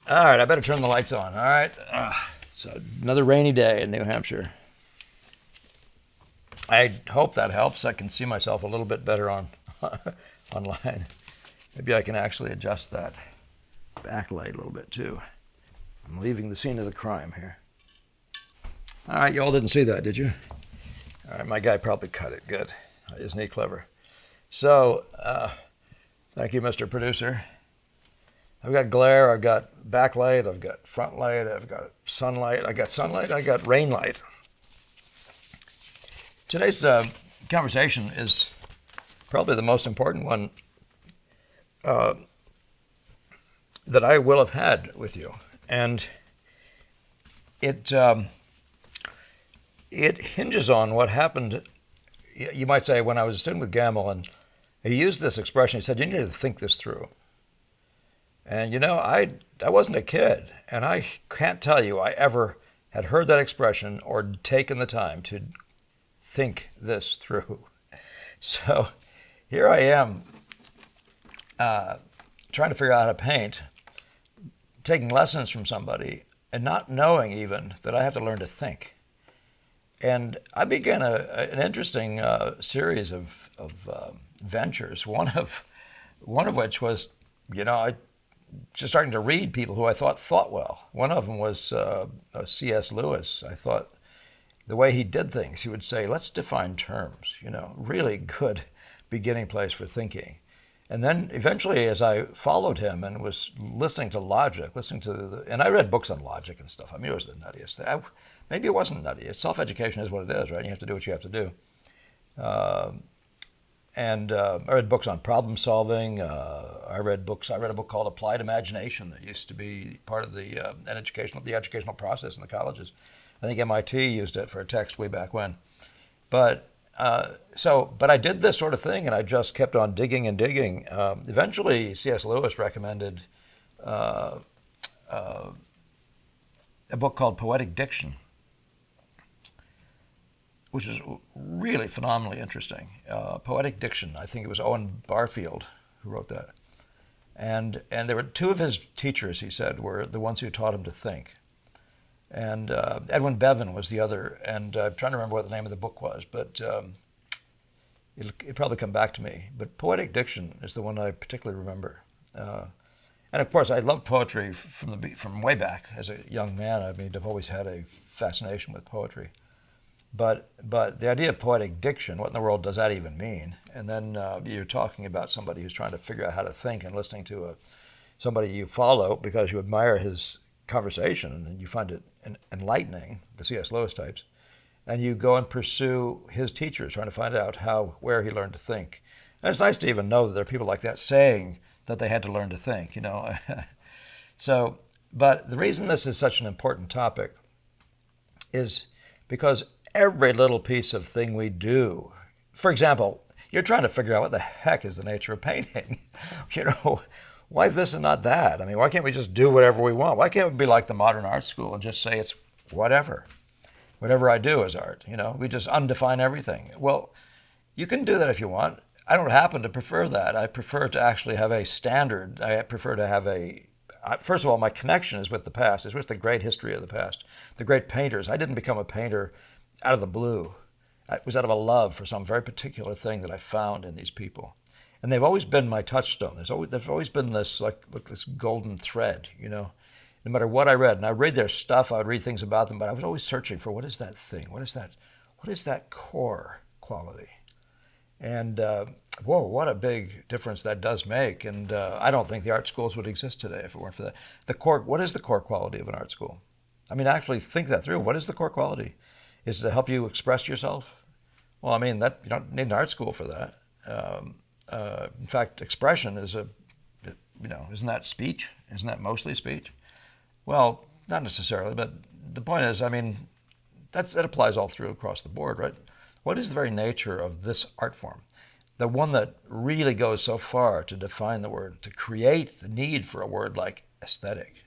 All right, I better turn the lights on. All right. So another rainy day in New Hampshire. I hope that helps. I can see myself a little bit better on online. Maybe I can actually adjust that backlight a little bit too. I'm leaving the scene of the crime here. All right, you all didn't see that, did you? All right, my guy probably cut it. Good. Isn't he clever? So, thank you, Mr. Producer. I've got glare, I've got backlight, I've got front light, I've got sunlight, I got rain light. Today's conversation is probably the most important one that I will have had with you. And it hinges on what happened, you might say, when I was a student with Gamble, and he used this expression. He said, you need to think this through. And I wasn't a kid, and I can't tell you I ever had heard that expression or taken the time to think this through. So here I am trying to figure out how to paint, taking lessons from somebody, and not knowing even that I have to learn to think. And I began an interesting series of ventures. One of which was, I just starting to read people who I thought well. One of them was C.S. Lewis. I thought the way he did things, he would say, let's define terms, really good beginning place for thinking. And then eventually, as I followed him and was listening to logic, and I read books on logic and stuff. I mean, it was the nuttiest thing. Maybe it wasn't nutty. Self-education is what it is, right? You have to do what you have to do. And I read books on problem solving. I read a book called Applied Imagination that used to be part of the educational process in the colleges. I think MIT used it for a text way back when. But I did this sort of thing, and I just kept on digging and digging. Eventually, C.S. Lewis recommended a book called Poetic Diction, which is really phenomenally interesting. Poetic Diction, I think it was Owen Barfield who wrote that. And there were two of his teachers, he said, were the ones who taught him to think. And Edwin Bevan was the other, and I'm trying to remember what the name of the book was, but it'll probably come back to me. But Poetic Diction is the one I particularly remember. And of course, I loved poetry from way back as a young man. I mean, I've always had a fascination with poetry. But the idea of poetic diction, what in the world does that even mean? And then you're talking about somebody who's trying to figure out how to think and listening to somebody you follow because you admire his conversation and you find it enlightening, the C.S. Lewis types, and you go and pursue his teachers, trying to find out where he learned to think. And it's nice to even know that there are people like that saying that they had to learn to think, So, but the reason this is such an important topic is because every little piece of thing we do, for example, you're trying to figure out what the heck is the nature of painting. Why this and not that? I mean, why can't we just do whatever we want? Why can't we be like the modern art school and just say it's whatever? Whatever I do is art, We just undefine everything. Well, you can do that if you want. I don't happen to prefer that. I prefer to actually have a standard. I prefer to have first of all, my connection is with the past. It's with the great history of the past, the great painters. I didn't become a painter out of the blue. It was out of a love for some very particular thing that I found in these people. And they've always been my touchstone. There's always been this this golden thread, No matter what I read, and I read their stuff, I would read things about them, but I was always searching for what is that thing? What is that core quality? And whoa, what a big difference that does make. And I don't think the art schools would exist today if it weren't for that. What is the core quality of an art school? I mean, actually think that through. What is the core quality? Is it to help you express yourself? Well, I mean, you don't need an art school for that. In fact, expression is isn't that speech? Isn't that mostly speech? Well, not necessarily, but the point is, I mean, that applies all through across the board, right? What is the very nature of this art form? The one that really goes so far to define the word, to create the need for a word like aesthetic,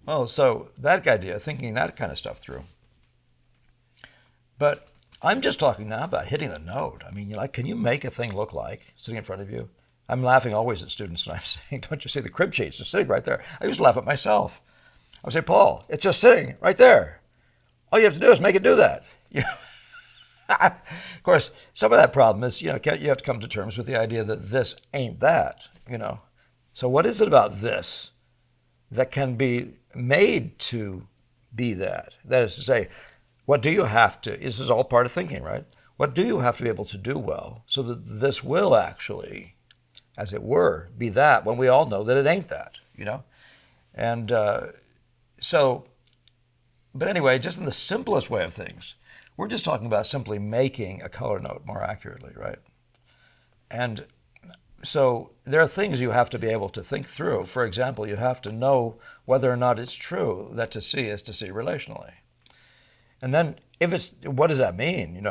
Well, so that idea, thinking that kind of stuff through. But I'm just talking now about hitting the note. I mean, can you make a thing look like, sitting in front of you? I'm laughing always at students, and I'm saying, don't you see the crib sheets just sitting right there? I used to laugh at myself. I would say, Paul, it's just sitting right there. All you have to do is make it do that. You know? Of course, some of that problem is, you have to come to terms with the idea that this ain't that, So what is it about this that can be made to be that? That is to say, what do you have to, this is all part of thinking, right? What do you have to be able to do well so that this will actually, as it were, be that when we all know that it ain't that, And but anyway, just in the simplest way of things, we're just talking about simply making a color note more accurately, right? And so there are things you have to be able to think through. For example, you have to know whether or not it's true that to see is to see relationally. And then what does that mean,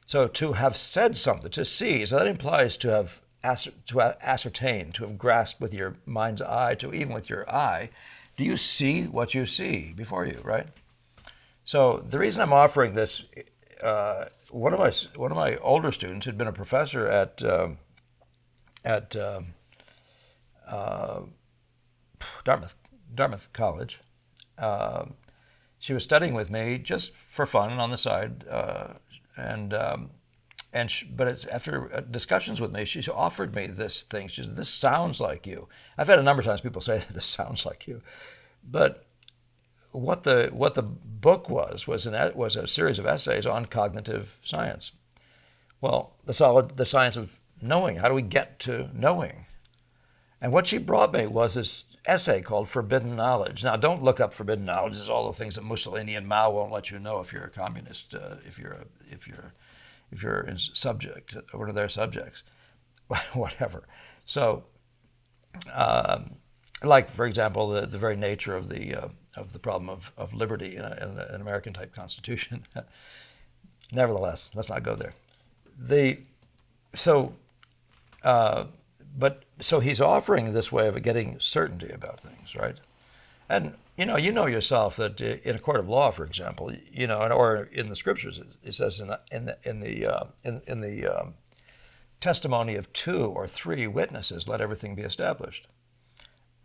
So to have said something, to see, so that implies to have ascertained, to have grasped with your mind's eye, to even with your eye. Do you see what you see before you, right? So the reason I'm offering this, one of my older students who'd been a professor at Dartmouth College, she was studying with me just for fun and on the side, but it's after discussions with me, she offered me this thing. She said, "This sounds like you." I've had a number of times people say, "This sounds like you," but what the book was a series of essays on cognitive science. Well, the science of knowing. How do we get to knowing? And what she brought me was this essay called "Forbidden Knowledge." Now, don't look up forbidden knowledge. It's all the things that Mussolini and Mao won't let you know if you're a communist, if you're in subject, one of their subjects, whatever. So, like for example, the very nature of the problem of liberty in an American type constitution. Nevertheless, let's not go there. So he's offering this way of getting certainty about things, right? And you know yourself that in a court of law, for example, or in the scriptures, it says in the testimony of 2 or 3 witnesses, let everything be established.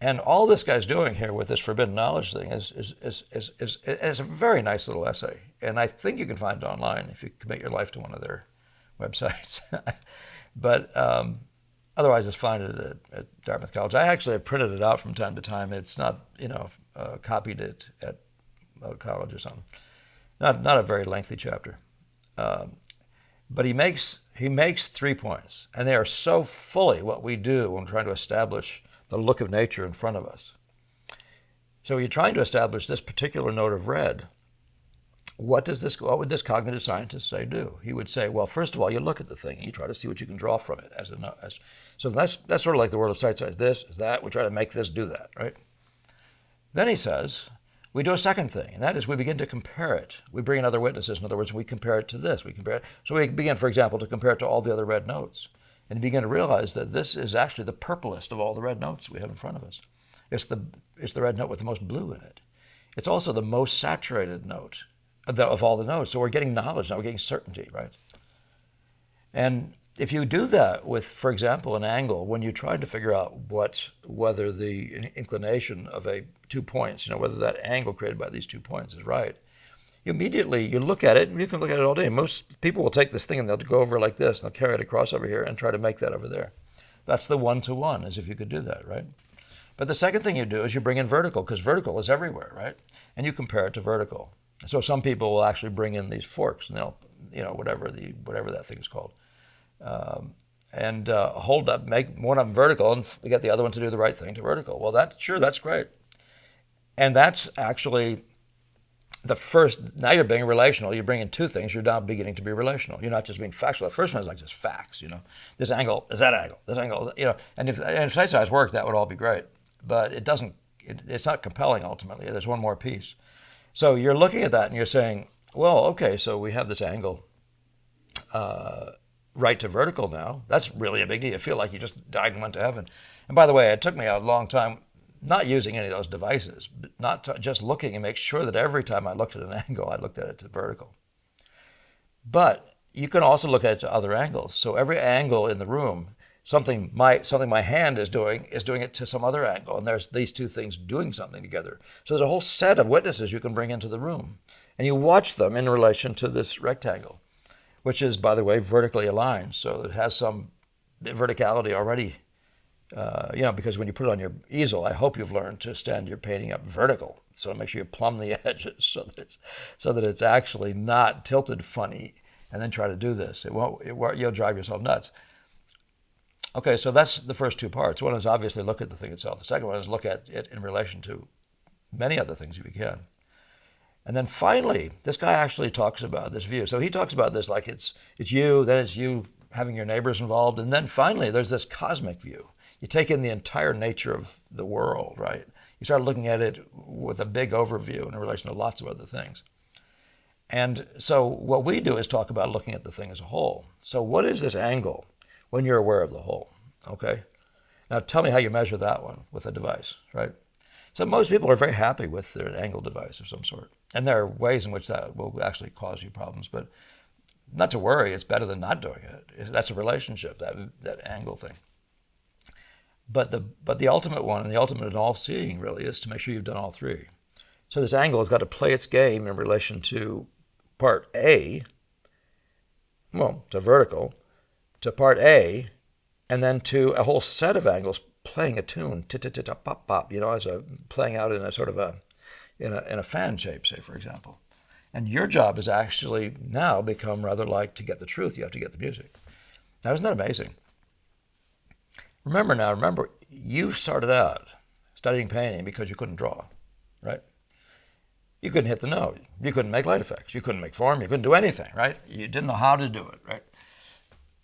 And all this guy's doing here with this forbidden knowledge thing is a very nice little essay. And I think you can find it online if you commit your life to one of their websites. But otherwise, just find it at Dartmouth College. I actually have printed it out from time to time. It's not, copied it at a college or something. Not a very lengthy chapter. But he makes 3 points. And they are so fully what we do when trying to establish the look of nature in front of us. So you're trying to establish this particular note of red. What would this cognitive scientist say do? He would say, well, first of all, you look at the thing and you try to see what you can draw from it. So that's sort of like the world of sight size. This is that. We try to make this do that, right? Then he says, we do a second thing, and that is we begin to compare it. We bring in other witnesses. In other words, we compare it to this. So we begin, for example, to compare it to all the other red notes. And you begin to realize that this is actually the purplest of all the red notes we have in front of us. It's the red note with the most blue in it. It's also the most saturated note of all the notes. So we're getting knowledge now, we're getting certainty, right? And if you do that with, for example, an angle, when you try to figure out whether the inclination of 2 points, whether that angle created by these 2 points is right, you look at it, and you can look at it all day. Most people will take this thing and they'll go over like this, and they'll carry it across over here and try to make that over there. That's the 1-to-1, as if you could do that, right? But the second thing you do is you bring in vertical, because vertical is everywhere, right? And you compare it to vertical. So some people will actually bring in these forks, and they'll, whatever that thing is called, hold up, make one of them vertical, and get the other one to do the right thing to vertical. Well, that's great. And that's actually the first. Now you're being relational. You bring in 2 things. You're now beginning to be relational. You're not just being factual. The first one is like just facts. This angle is that angle. This angle. And if sight size worked, that would all be great. But it doesn't. It's not compelling ultimately. There's one more piece. So you're looking at that and you're saying, well, okay, so we have this angle right to vertical now. That's really a big deal. You feel like you just died and went to heaven. And by the way, it took me a long time not using any of those devices, but just looking and make sure that every time I looked at an angle, I looked at it to vertical. But you can also look at it to other angles. So every angle in the room something my hand is doing it to some other angle, and there's these two things doing something together. So there's a whole set of witnesses you can bring into the room, and you watch them in relation to this rectangle, which is, by the way, vertically aligned. So it has some verticality already. Because when you put it on your easel, I hope you've learned to stand your painting up vertical. So make sure you plumb the edges so that it's actually not tilted funny. And then try to do this. You'll drive yourself nuts. Okay, so that's the first two parts. One is obviously look at the thing itself. The second one is look at it in relation to many other things if you can. And then finally, this guy actually talks about this view. So he talks about this like it's you, then it's you having your neighbors involved, and then finally there's this cosmic view. You take in the entire nature of the world, right? You start looking at it with a big overview in relation to lots of other things. And so what we do is talk about looking at the thing as a whole. So what is this angle when you're aware of the whole? Okay. Now tell me how you measure that one with a device, right? So most people are very happy with their angle device of some sort. And there are ways in which that will actually cause you problems, but not to worry, it's better than not doing it. That's a relationship, that angle thing. But the ultimate one, and the ultimate in all seeing really, is to make sure you've done all three. So this angle has got to play its game in relation to part A, to vertical, to part A, and then to a whole set of angles playing a tune, pop pop, as a playing out in a sort of in a fan shape, say for example. And your job is actually now become rather like to get the truth. You have to get the music. Now, isn't that amazing? Remember, you started out studying painting because you couldn't draw, right? You couldn't hit the note. You couldn't make light effects. You couldn't make form. You couldn't do anything, right? You didn't know how to do it, right?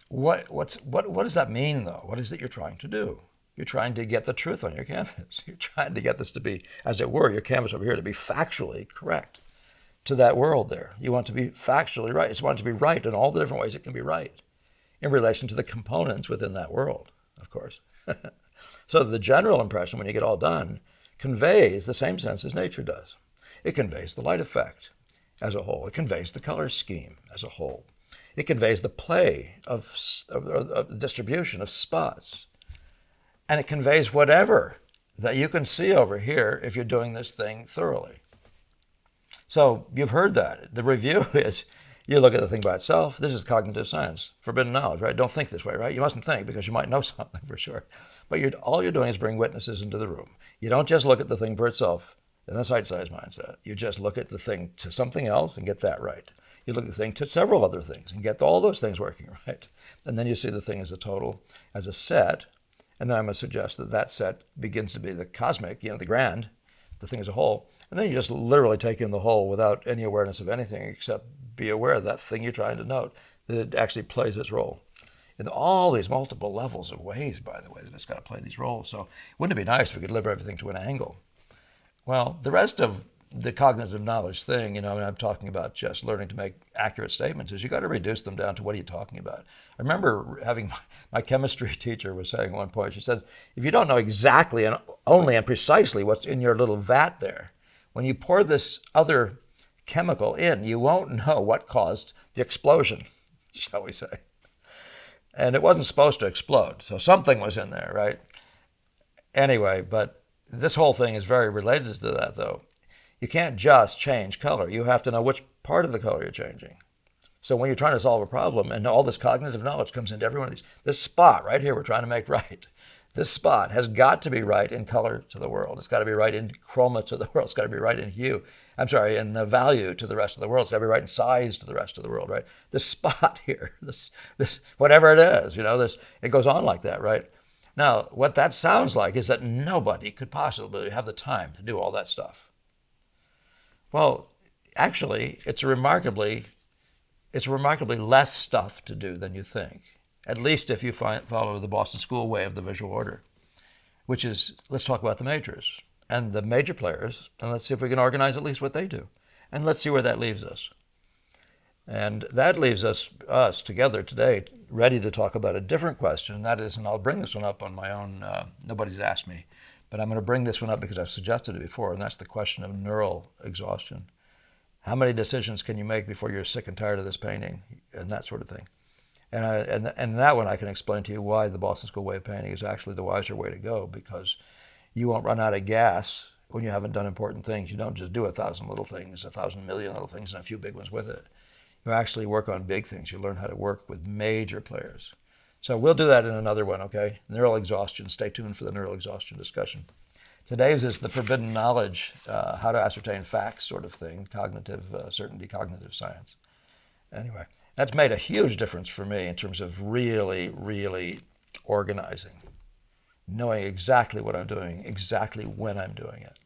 What does that mean, though? What is it you're trying to do? You're trying to get the truth on your canvas. You're trying to get this to be, as it were, your canvas over here to be factually correct to that world there. You want to be factually right. You want it to be right in all the different ways it can be right in relation to the components within that world, of course. So the general impression, when you get all done, conveys the same sense as nature does. It conveys the light effect as a whole. It conveys the color scheme as a whole. It conveys the play of distribution of spots. And it conveys whatever that you can see over here if you're doing this thing thoroughly. So you've heard that. The review is you look at the thing by itself. This is cognitive science, forbidden knowledge, right? Don't think this way, right? You mustn't think because you might know something for sure. But all you're doing is bring witnesses into the room. You don't just look at the thing for itself in a sight-size mindset. You just look at the thing to something else and get that right. You look at the thing to several other things and get all those things working right. And then you see the thing as a total, as a set. And then I'm going to suggest that set begins to be the cosmic, the grand, the thing as a whole. And then you just literally take in the whole without any awareness of anything except be aware of that thing you're trying to note, that it actually plays its role. In all these multiple levels of ways, by the way, that it's got to play these roles. So wouldn't it be nice if we could deliver everything to an angle? Well, the rest of the cognitive knowledge thing, I'm talking about just learning to make accurate statements, is you got to reduce them down to what are you talking about. I remember having my chemistry teacher was saying at one point, she said, if you don't know exactly and only and precisely what's in your little vat there, when you pour this other chemical in, you won't know what caused the explosion, shall we say. And it wasn't supposed to explode, so something was in there, right? Anyway, but this whole thing is very related to that, though. You can't just change color. You have to know which part of the color you're changing. So when you're trying to solve a problem, and all this cognitive knowledge comes into every one of these, this spot right here we're trying to make right. This spot has got to be right in color to the world. It's got to be right in chroma to the world. It's got to be right in hue. In value to the rest of the world. It's got to be right in size to the rest of the world, right? This spot here, this whatever it is, it goes on like that, right? Now, what that sounds like is that nobody could possibly have the time to do all that stuff. Well, actually, it's remarkably less stuff to do than you think, at least if you follow the Boston School way of the visual order, which is, let's talk about the majors and the major players, and let's see if we can organize at least what they do. And let's see where that leaves us. And that leaves us together today, ready to talk about a different question, and that is, and I'll bring this one up on my own, nobody's asked me, but I'm going to bring this one up because I've suggested it before, and that's the question of neural exhaustion. How many decisions can you make before you're sick and tired of this painting, and that sort of thing? And that one I can explain to you why the Boston School way of painting is actually the wiser way to go, because you won't run out of gas when you haven't done important things. You don't just do 1,000 little things, 1,000 million little things, and a few big ones with it. You actually work on big things. You learn how to work with major players. So we'll do that in another one, okay? Neural exhaustion. Stay tuned for the neural exhaustion discussion. Today's is the forbidden knowledge, how to ascertain facts sort of thing, cognitive certainty, cognitive science. Anyway, that's made a huge difference for me in terms of really, really organizing, knowing exactly what I'm doing, exactly when I'm doing it.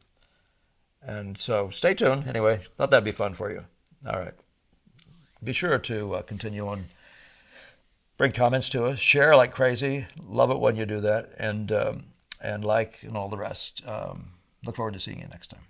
And so stay tuned. Anyway, thought that'd be fun for you. All right. Be sure to continue on. Bring comments to us. Share like crazy. Love it when you do that. And like and all the rest. Look forward to seeing you next time.